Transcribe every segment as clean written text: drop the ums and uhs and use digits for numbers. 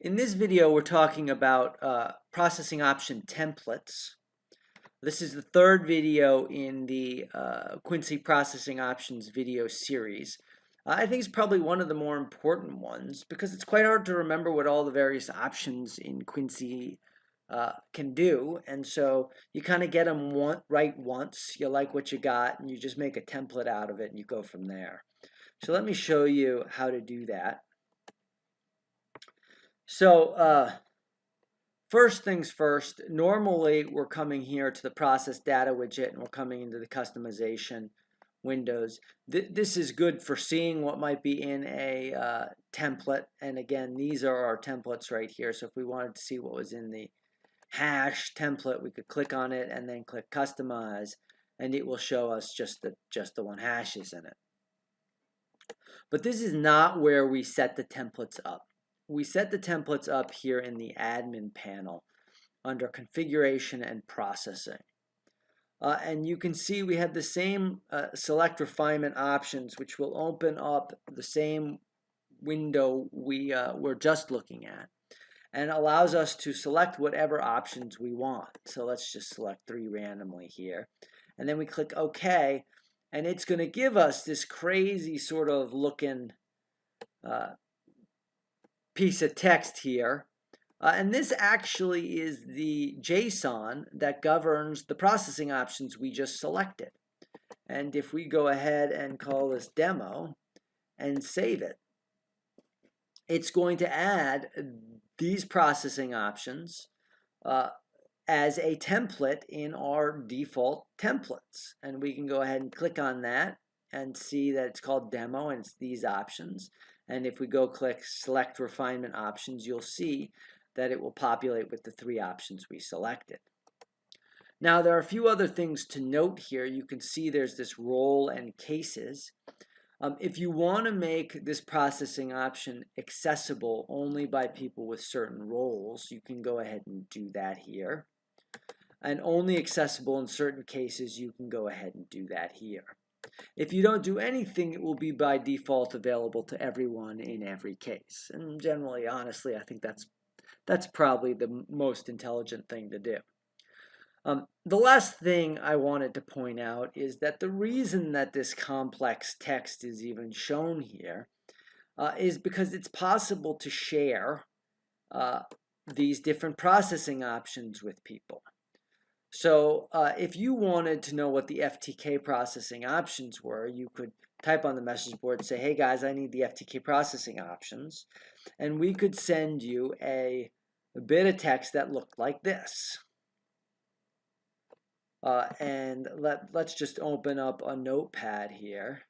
In this video, we're talking about processing option templates. This is the third video in the Quincy processing options video series. I think it's probably one of the more important ones because it's quite hard to remember what all the various options in Quincy can do. And so you kind of get them right once, you like what you got, and you just make a template out of it and you go from there. So let me show you how to do that. So first things first, normally we're coming here to the process data widget and we're coming into the customization windows. This is good for seeing what might be in a template. And again, these are our templates right here. So if we wanted to see what was in the hash template, we could click on it and then click customize, and it will show us just the one hash is in it. But this is not where we set the templates up. We set the templates up here in the admin panel under configuration and processing. And you can see we have the same select refinement options, which will open up the same window we were just looking at, and allows us to select whatever options we want. So let's just select 3 randomly here. And then we click OK, and it's going to give us this crazy sort of looking piece of text here. And this actually is the JSON that governs the processing options we just selected. And if we go ahead and call this demo and save it, it's going to add these processing options as a template in our default templates. And we can go ahead and click on that and see that it's called demo and it's these options. And if we go click select refinement options, you'll see that it will populate with the 3 options we selected. Now there are a few other things to note here. You can see there's this role and cases. If you want to make this processing option accessible only by people with certain roles, you can go ahead and do that here. And only accessible in certain cases, you can go ahead and do that here. If you don't do anything, it will be by default available to everyone in every case. And generally, honestly, I think that's probably the most intelligent thing to do. The last thing I wanted to point out is that the reason that this complex text is even shown here is because it's possible to share these different processing options with people. So if you wanted to know what the FTK processing options were, you could type on the message board and say, hey guys, I need the FTK processing options. And we could send you a bit of text that looked like this. And let's just open up a notepad here.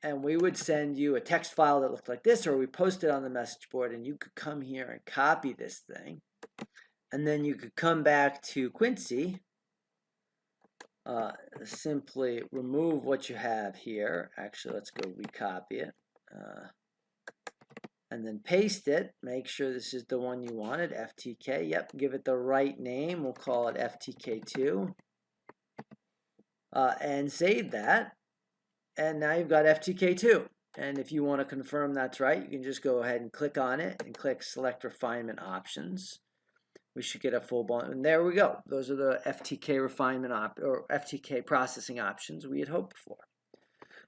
And we would send you a text file that looked like this, or we post it on the message board, and you could come here and copy this thing. And then you could come back to Quincy, simply remove what you have here. Actually, let's go recopy it. And then paste it. Make sure this is the one you wanted, FTK. Yep, give it the right name. We'll call it FTK2. And save that. And now you've got FTK2. And if you want to confirm that's right, you can just go ahead and click on it and click Select Refinement Options. We should get a full blown, and there we go. Those are the FTK refinement or FTK processing options we had hoped for.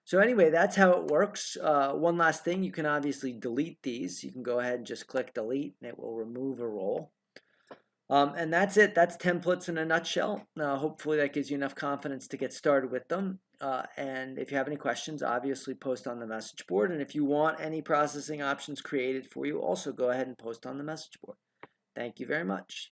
So anyway, that's how it works. One last thing, you can obviously delete these. You can go ahead and just click delete, and it will remove a role. And that's it. That's templates in a nutshell. Hopefully that gives you enough confidence to get started with them. And if you have any questions, obviously post on the message board. And if you want any processing options created for you, also go ahead and post on the message board. Thank you very much.